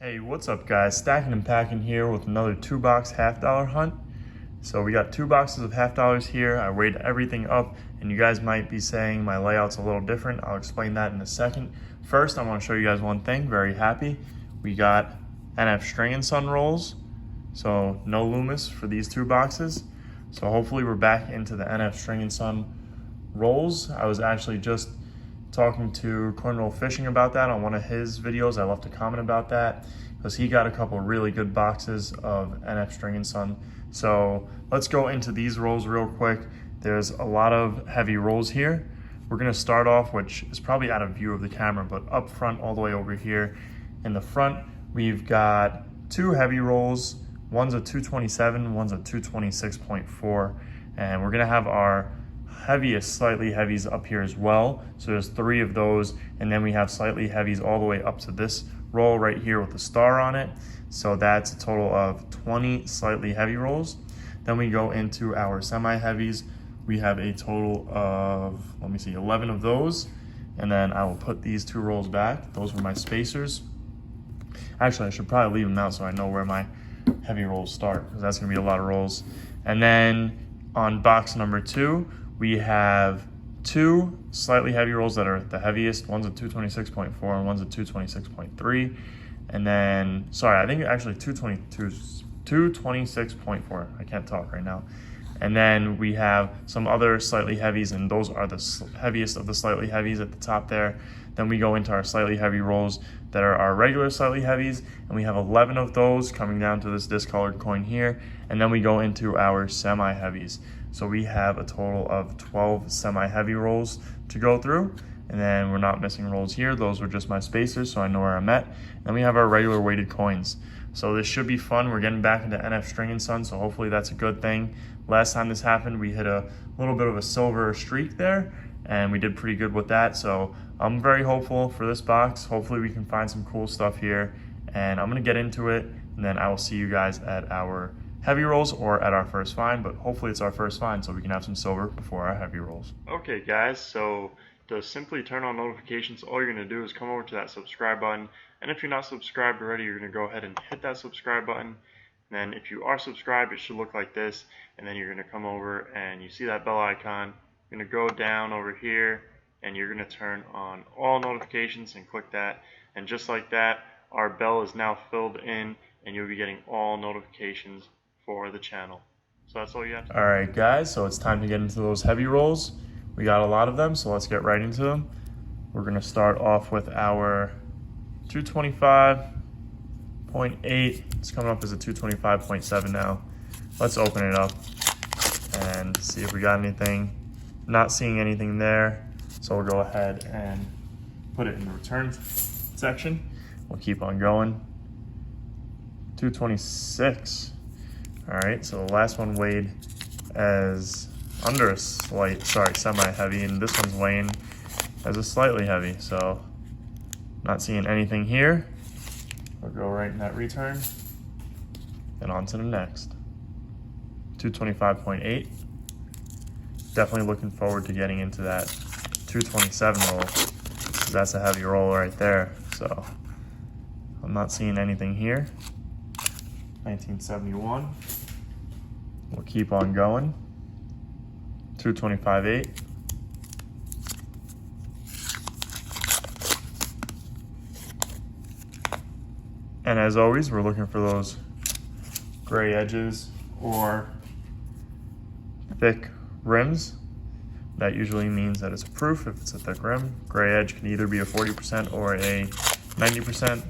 Hey, what's up guys? Stacking and packing here with another 2-box half-dollar hunt. So we got 2 boxes of half-dollars here. I weighed everything up and you guys might be saying my layout's a little different. I'll explain that in a second. First, I want to show you guys one thing, very happy. We got N.F String Son rolls. So no Loomis for these 2 boxes. So hopefully we're back into the N.F String Son rolls. I was actually just talking to Cornwall Fishing about that on one of his videos. I left a comment about that because he got a couple really good boxes of N.F String Son. So let's go into these rolls real quick. There's a lot of heavy rolls here. We're gonna start off, which is probably out of view of the camera, but up front all the way over here in the front, we've got 2 heavy rolls. One's a 227, one's a 226.4, and we're gonna have our heaviest slightly heavies up here as well. So there's 3 of those, and then we have slightly heavies all the way up to this roll right here with the star on it. So that's a total of 20 slightly heavy rolls. Then we go into our semi heavies. We have a total of, 11 of those. And then I will put these 2 rolls back. Those were my spacers. Actually, I should probably leave them out so I know where my heavy rolls start, because that's gonna be a lot of rolls. And then on box number 2, we have 2 slightly heavy rolls that are the heaviest. One's a 226.4 and one's a 226.3. And then, sorry, I think actually 226.4. I can't talk right now. And then we have some other slightly heavies, and those are the heaviest of the slightly heavies at the top there. Then we go into our slightly heavy rolls that are our regular slightly heavies, and we have 11 of those coming down to this discolored coin here. And then we go into our semi heavies. So we have a total of 12 semi-heavy rolls to go through. And then we're not missing rolls here. Those were just my spacers, so I know where I'm at. Then we have our regular weighted coins. So this should be fun. We're getting back into N.F String Son, so hopefully that's a good thing. Last time this happened, we hit a little bit of a silver streak there, and we did pretty good with that. So I'm very hopeful for this box. Hopefully we can find some cool stuff here. And I'm gonna get into it, and then I will see you guys at our heavy rolls or at our first find, but hopefully it's our first find so we can have some silver before our heavy rolls. Okay guys, so to simply turn on notifications, all you're gonna do is come over to that subscribe button, and if you're not subscribed already, you're gonna go ahead and hit that subscribe button. And then if you are subscribed, it should look like this, and then you're gonna come over and you see that bell icon. You're gonna go down over here and you're gonna turn on all notifications and click that, and just like that, our bell is now filled in and you'll be getting all notifications for the channel. So that's all you have to do. All right guys, so it's time to get into those heavy rolls. We got a lot of them, so let's get right into them. We're gonna start off with our 225.8. It's coming up as a 225.7 now. Let's open it up and see if we got anything. Not seeing anything there, so we'll go ahead and put it in the return section. We'll keep on going. 226. All right, so the last one weighed as under a semi-heavy, and this one's weighing as a slightly heavy, so not seeing anything here. We'll go right in that return and on to the next. 225.8. Definitely looking forward to getting into that 227 roll, because that's a heavy roll right there, so I'm not seeing anything here. 1971. We'll keep on going. 225.8. And as always, we're looking for those gray edges or thick rims. That usually means that it's a proof if it's a thick rim. Gray edge can either be a 40% or a 90%,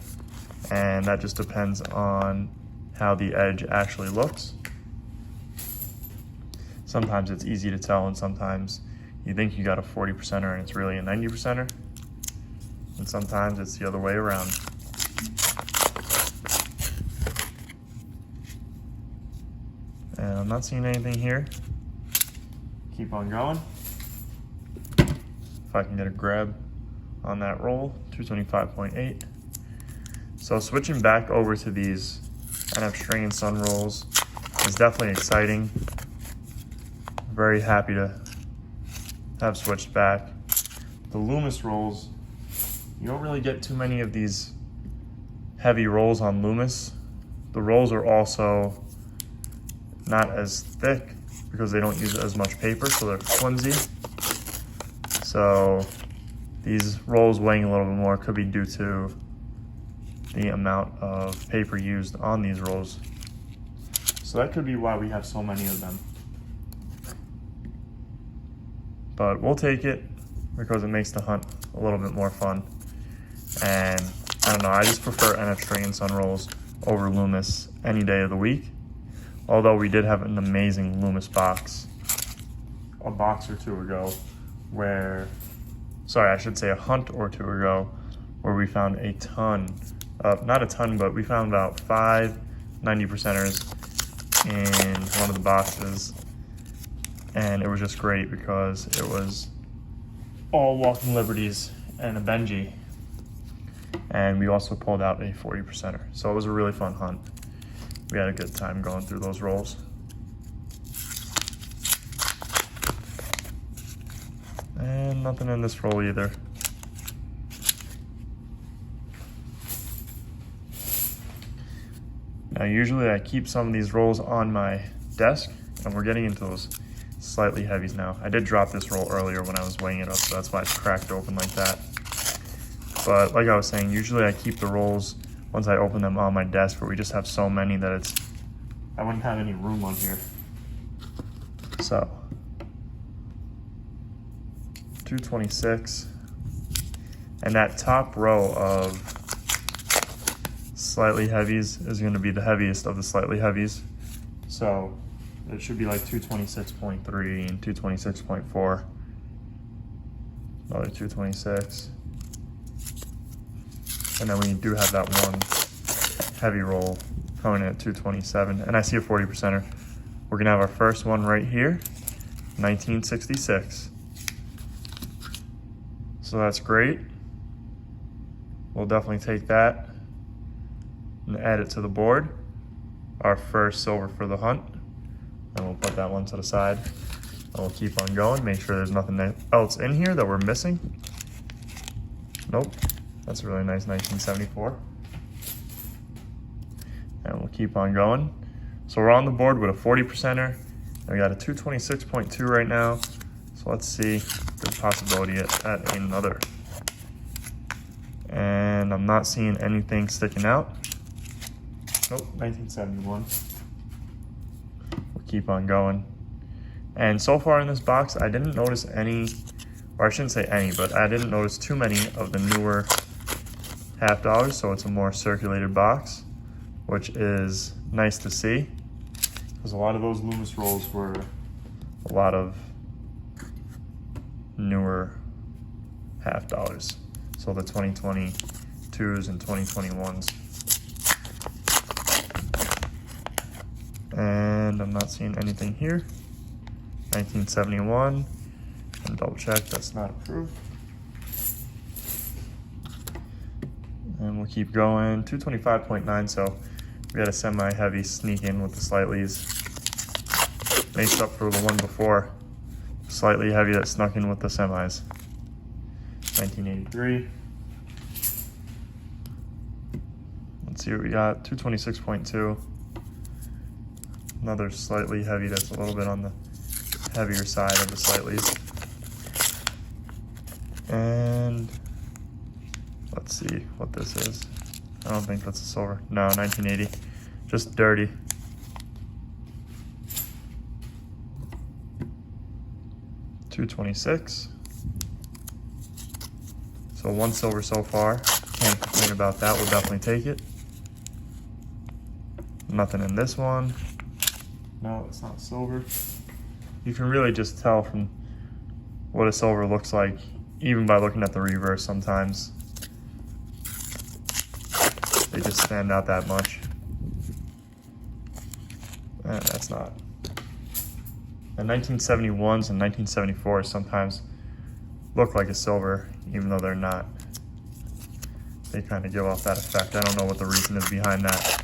and that just depends on how the edge actually looks. Sometimes it's easy to tell, and sometimes you think you got a 40%er and it's really a 90%er. And sometimes it's the other way around. And I'm not seeing anything here. Keep on going. If I can get a grab on that roll, 225.8. So switching back over to these N.F String Son rolls is definitely exciting. Very happy to have switched back. The Loomis rolls, you don't really get too many of these heavy rolls on Loomis. The rolls are also not as thick because they don't use as much paper, so they're flimsy. So these rolls weighing a little bit more could be due to the amount of paper used on these rolls. So that could be why we have so many of them. But we'll take it because it makes the hunt a little bit more fun. And I don't know, I just prefer N.F String Son rolls over Loomis any day of the week. Although we did have an amazing Loomis box a box or two ago where, sorry, I should say a hunt or two ago, where we found a ton of, not a ton, but we found about 5 90%ers in one of the boxes. And it was just great because it was all Walking Liberties and a Benji. And we also pulled out a 40%er. So it was a really fun hunt. We had a good time going through those rolls. And nothing in this roll either. Now usually I keep some of these rolls on my desk, and we're getting into those slightly heavies now. I did drop this roll earlier when I was weighing it up, so that's why it's cracked open like that. But like I was saying, usually I keep the rolls once I open them on my desk, but we just have so many that I wouldn't have any room on here. So 226, and that top row of slightly heavies is going to be the heaviest of the slightly heavies. So it should be like 226.3 and 226.4, another 226. And then we do have that one heavy roll coming in at 227. And I see a 40%er. We're gonna have our first one right here, 1966. So that's great. We'll definitely take that and add it to the board. Our first silver for the hunt. And we'll put that one to the side. And we'll keep on going, make sure there's nothing else in here that we're missing. Nope. That's a really nice 1974. And we'll keep on going. So we're on the board with a 40%er. And we got a 226.2 right now. So let's see the possibility at another. And I'm not seeing anything sticking out. Nope, 1971. We'll keep on going. And so far in this box, I didn't notice any, or I shouldn't say any, but I didn't notice too many of the newer $50, so it's a more circulated box, which is nice to see, because a lot of those Loomis rolls were a lot of newer $50, so the 2022s and 2021s. And I'm not seeing anything here. 1971, and double check that's not approved. And we'll keep going. 225.9, so we had a semi-heavy sneak in with the slightlies. Makes up for the one before. Slightly heavy that snuck in with the semis. 1983. Let's see what we got. 226.2. Another slightly heavy that's a little bit on the heavier side of the slightlies. And let's see what this is. I don't think that's a silver. No, 1980. Just dirty. $226. So one silver so far. Can't complain about that. We'll definitely take it. Nothing in this one. No, it's not silver. You can really just tell from what a silver looks like, even by looking at the reverse sometimes. They just stand out that much. And that's not. The 1971s and 1974s sometimes look like a silver, even though they're not. They kind of give off that effect. I don't know what the reason is behind that.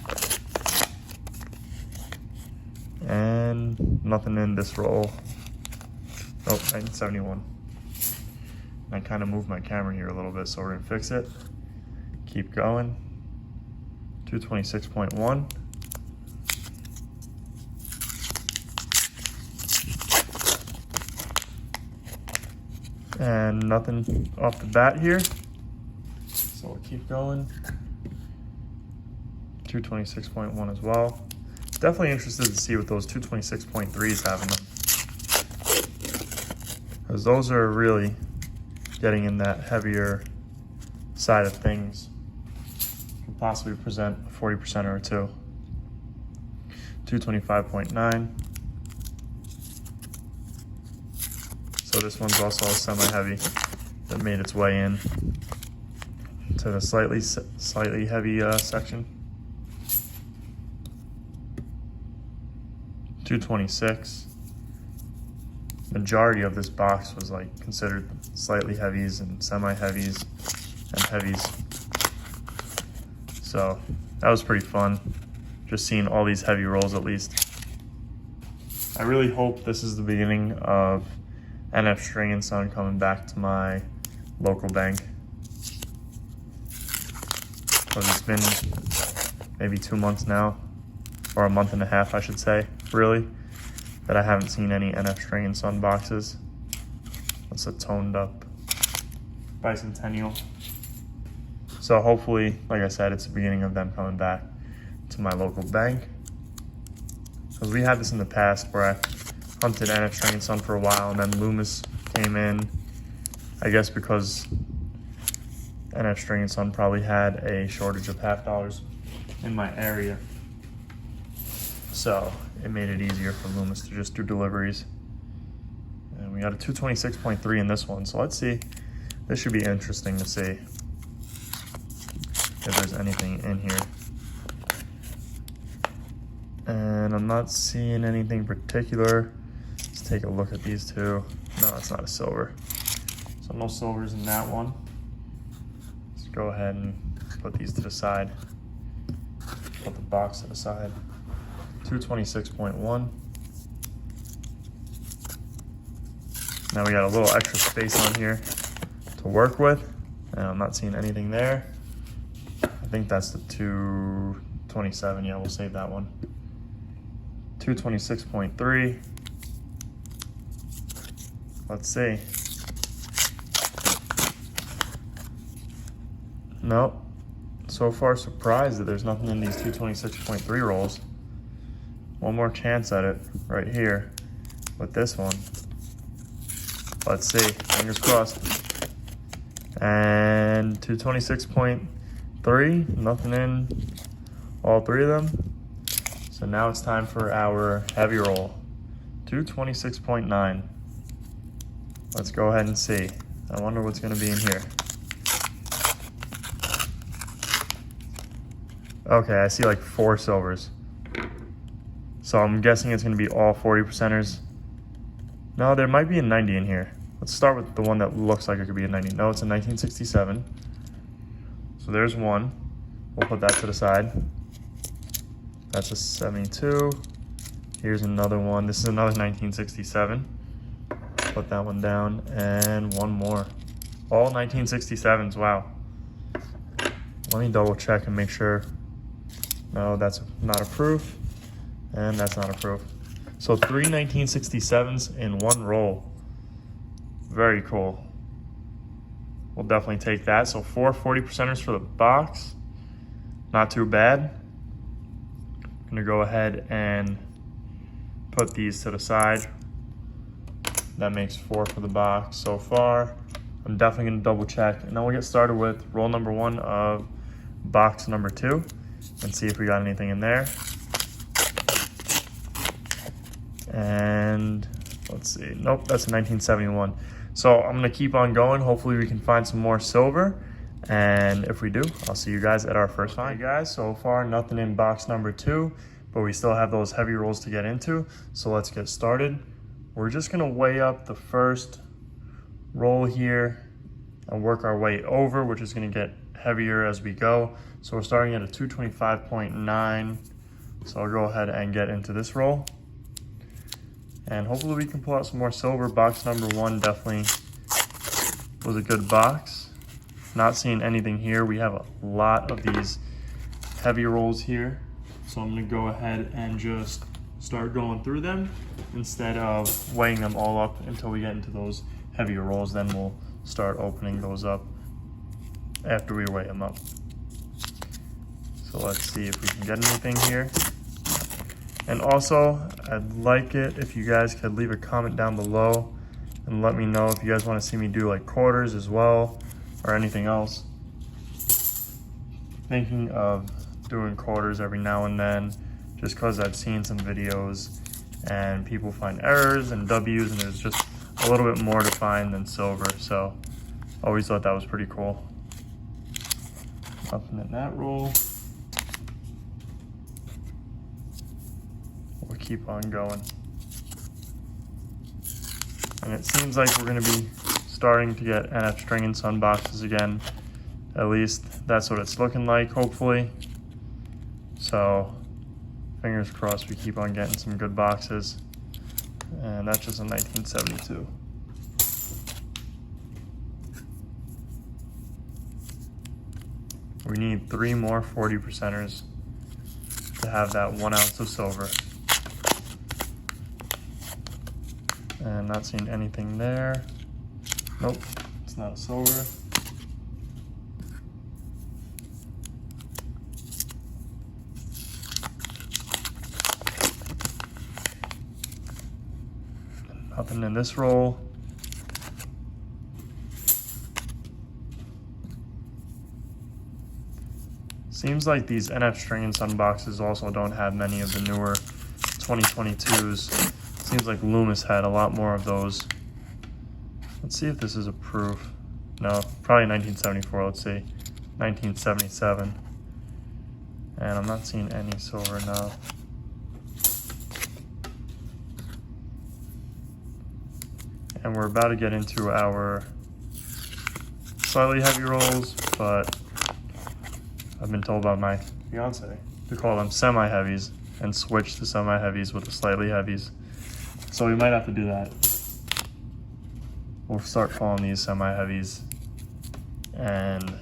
And nothing in this roll. Nope, 1971. I kind of moved my camera here a little bit, so we're gonna fix it. Keep going. 226.1. And nothing off the bat here. So we'll keep going. 226.1 as well. Definitely interested to see what those 226.3s have in them, because those are really getting in that heavier side of things. Could possibly present a 40% or two. 225.9. So this one's also a semi-heavy that made its way in to the slightly heavy section. 226. Majority of this box was like considered slightly heavies and semi-heavies and heavies. So that was pretty fun, just seeing all these heavy rolls at least. I really hope this is the beginning of N.F String Son coming back to my local bank, because it's been maybe 2 months now, or a month and a half I should say, really, that I haven't seen any N.F String Son boxes. That's a toned up bicentennial. So hopefully, like I said, it's the beginning of them coming back to my local bank, because we had this in the past where I hunted N.F String Son for a while, and then Loomis came in, I guess because N.F String Son probably had a shortage of $half in my area. So it made it easier for Loomis to just do deliveries. And we got a 226.3 in this one, so let's see. This should be interesting to see if there's anything in here. And I'm not seeing anything particular. Let's take a look at these two. No, it's not a silver. So no silvers in that one. Let's go ahead and put these to the side. Put the box to the side. 226.1. Now we got a little extra space on here to work with, and I'm not seeing anything there. I think that's the 227. Yeah, we'll save that one. 226.3. Let's see. Nope. So far surprised that there's nothing in these 226.3 rolls. One more chance at it right here with this one. Let's see, fingers crossed. And 226.3, nothing in all three of them. So now it's time for our heavy roll. 226.9. Let's go ahead and see. I wonder what's gonna be in here. Okay, I see like 4 silvers. So I'm guessing it's gonna be all 40%ers. No, there might be a 90 in here. Let's start with the one that looks like it could be a 90. No, it's a 1967. So there's one. We'll put that to the side. That's a 72. Here's another one. This is another 1967. Put that one down, and one more. All 1967s, wow. Let me double check and make sure. No, that's not a proof, and that's not a proof. So 3 1967s in one roll. Very cool. We'll definitely take that. So 4 40%ers for the box. Not too bad. I'm gonna go ahead and put these to the side. That makes 4 for the box so far. I'm definitely gonna double check, and then we'll get started with roll number 1 of box number 2 and see if we got anything in there. And let's see, nope, that's a 1971. So I'm gonna keep on going. Hopefully we can find some more silver. And if we do, I'll see you guys at our first find. Guys, so far nothing in box number 2, but we still have those heavy rolls to get into. So let's get started. We're just gonna weigh up the first roll here and work our way over, which is gonna get heavier as we go. So we're starting at a 225.9. So I'll go ahead and get into this roll. And hopefully we can pull out some more silver. Box number 1 definitely was a good box. Not seeing anything here. We have a lot of these heavy rolls here. So I'm gonna go ahead and just start going through them instead of weighing them all up until we get into those heavier rolls. Then we'll start opening those up after we weigh them up. So let's see if we can get anything here. And also, I'd like it if you guys could leave a comment down below and let me know if you guys want to see me do like quarters as well or anything else. Thinking of doing quarters every now and then, just because I've seen some videos and people find errors and W's, and there's just a little bit more to find than silver. So always thought that was pretty cool. Nothing in that roll. We'll keep on going. And it seems like we're gonna be starting to get N.F String Son boxes again. At least that's what it's looking like, hopefully. So fingers crossed we keep on getting some good boxes. And that's just a 1972. We need 3 more 40%ers to have that 1 ounce of silver. And not seeing anything there. Nope, it's not a silver. Nothing in this roll. Seems like these N.F String Son boxes also don't have many of the newer 2022s. Seems like Loomis had a lot more of those. Let's see if this is a proof. No, probably 1974, let's see. 1977. And I'm not seeing any silver now. And we're about to get into our slightly heavy rolls, but I've been told by my fiance to call them semi-heavies and switch to semi-heavies with the slightly heavies. So we might have to do that. We'll start calling these semi-heavies and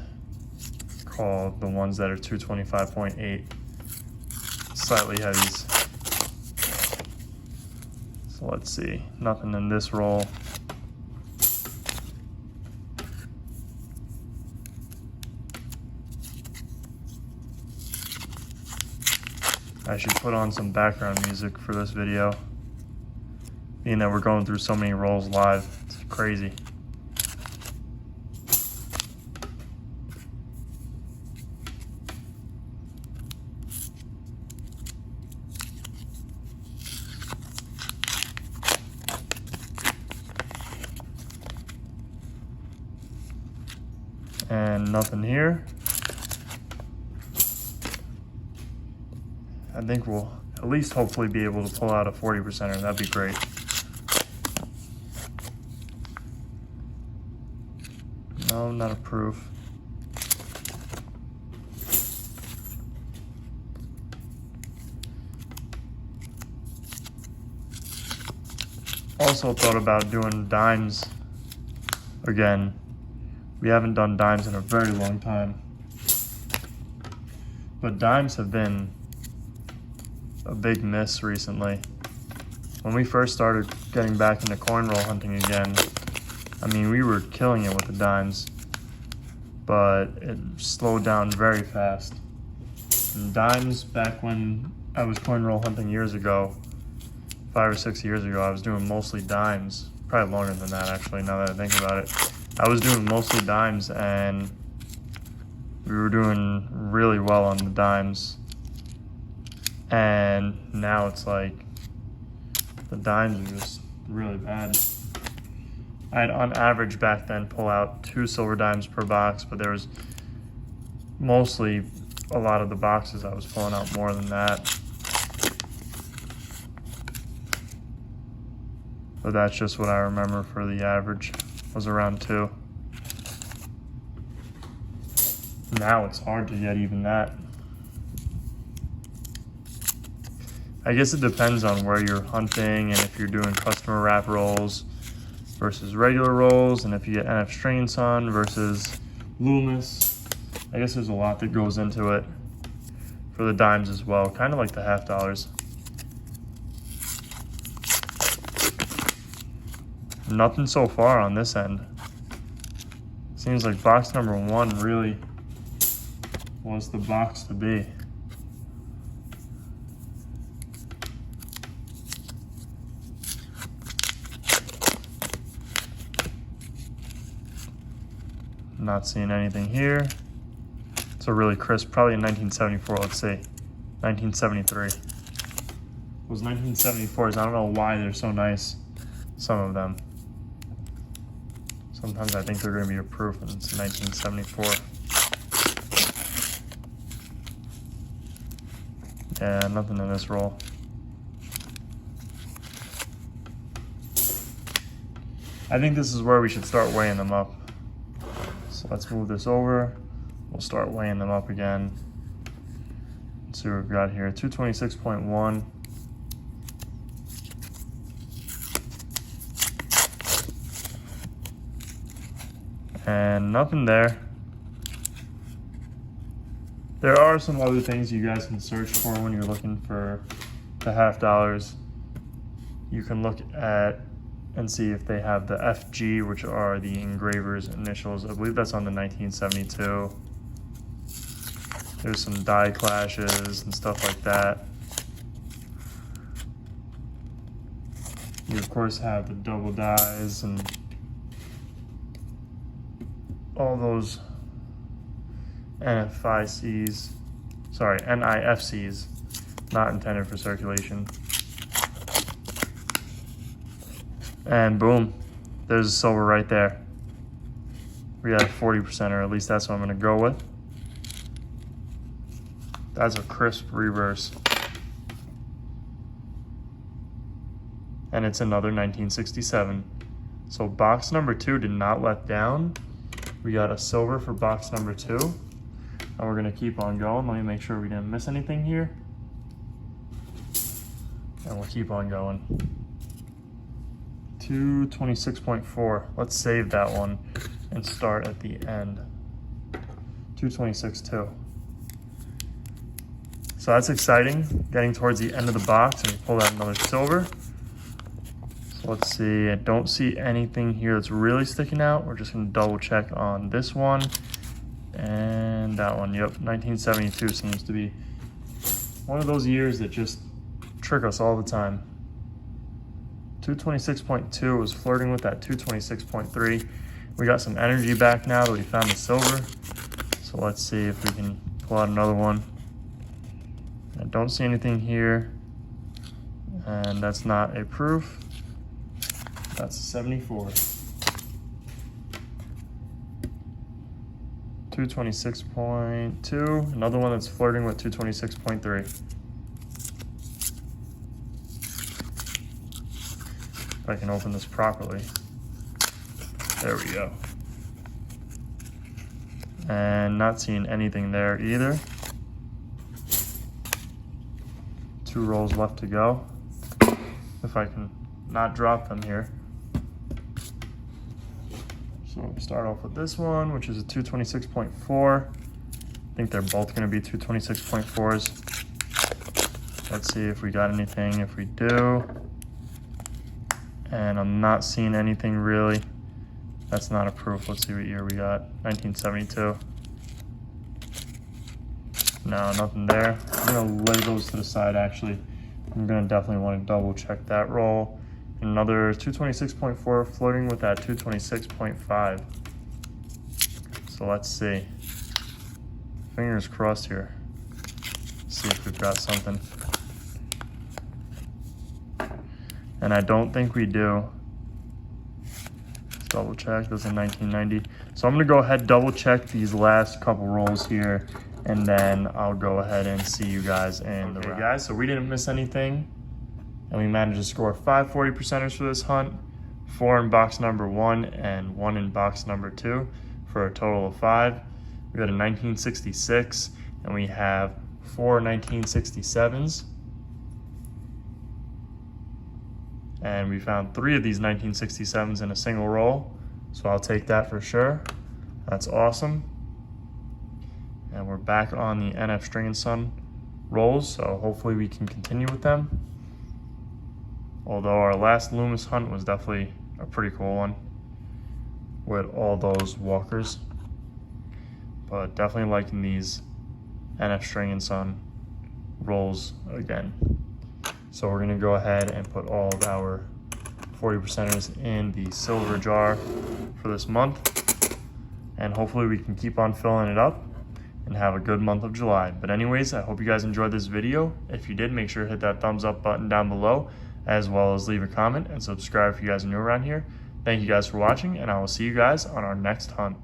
call the ones that are 225.8 slightly heavies. So let's see, nothing in this roll. I should put on some background music for this video, being that we're going through so many rolls live. It's crazy. And nothing here. I think we'll at least hopefully be able to pull out a 40%er. That'd be great. No, not a proof. Also thought about doing dimes again. We haven't done dimes in a very long time. But dimes have been a big miss recently. When we first started getting back into coin roll hunting again, I mean, we were killing it with the dimes, but it slowed down very fast. And dimes, back when I was coin roll hunting years ago, 5 or 6 years ago, I was doing mostly dimes. Probably longer than that, actually, now that I think about it. I was doing mostly dimes, and we were doing really well on the dimes. And now it's like the dimes are just really bad. I'd on average back then pull out 2 silver dimes per box, but there was mostly a lot of the boxes I was pulling out more than that. But that's just what I remember for the average, was around 2. Now it's hard to get even that. I guess it depends on where you're hunting and if you're doing customer wrap rolls versus regular rolls, and if you get N.F String Son versus Loomis. I guess there's a lot that goes into it. for the dimes as well, kind of like the half dollars. Nothing so far on this end. Seems like box number 1 really was the box to be. Not seeing anything here. It's a really crisp, probably in 1974, let's see. 1973. It was 1974s. I don't know why they're so nice, some of them. Sometimes I think they're going to be a proof, and it's 1974. Yeah, nothing in this roll. I think this is where we should start weighing them up. So let's move this over. We'll start weighing them up again. Let's see what we've got here. 226.1. And nothing there. There are some other things you guys can search for when you're looking for the half dollars. You can look at and see if they have the FG, which are the engraver's initials. I believe that's on the 1972. There's some die clashes and stuff like that. You of course have the double dies and all those NFCs, sorry, NIFCs, not intended for circulation. And boom, there's a silver right there. We got a 40%, or at least that's what I'm gonna go with. That's a crisp reverse. And it's another 1967. So box number 2 did not let down. We got a silver for box number 2. And we're gonna keep on going. Let me make sure we didn't miss anything here. And we'll keep on going. 226.4. Let's save that one and start at the end. 226.2. So that's exciting, getting towards the end of the box, and we pull out another silver. So let's see, I don't see anything here that's really sticking out. We're just gonna double check on this one and that one. Yep, 1972 seems to be one of those years that just trick us all the time. 226.2 was flirting with that 226.3. We got some energy back now that we found the silver. So let's see if we can pull out another one. I don't see anything here, and that's not a proof. That's a 74. 226.2, another one that's flirting with 226.3. If I can open this properly. There we go. And not seeing anything there either. 2 rolls left to go. If I can not drop them here. So we'll start off with this one, which is a 226.4. I think they're both gonna be 226.4s. Let's see if we got anything. If we do, and I'm not seeing anything really. That's not a proof. Let's see what year we got. 1972. No, nothing there. I'm gonna lay those to the side actually. I'm gonna definitely want to double check that roll. Another 226.4 floating with that 226.5. So let's see. Fingers crossed here. See if we've got something. And I don't think we do. Let's double check. This is 1990. So I'm gonna go ahead double check these last couple rolls here, and then I'll go ahead and see you guys in the wrap. Guys, so we didn't miss anything, and we managed to score 5 40%ers for this hunt, 4 in box number 1 and 1 in box number 2 for a total of 5. We got a 1966, and we have 4 1967s. And we found 3 of these 1967s in a single roll, so I'll take that for sure. That's awesome. And we're back on the N.F String Son rolls, so hopefully we can continue with them. Although our last Loomis hunt was definitely a pretty cool one with all those walkers. But definitely liking these N.F String Son rolls again. So we're gonna go ahead and put all of our 40%ers in the silver jar for this month. And hopefully we can keep on filling it up and have a good month of July. But anyways, I hope you guys enjoyed this video. If you did, make sure to hit that thumbs up button down below, as well as leave a comment and subscribe if you guys are new around here. Thank you guys for watching, and I will see you guys on our next hunt.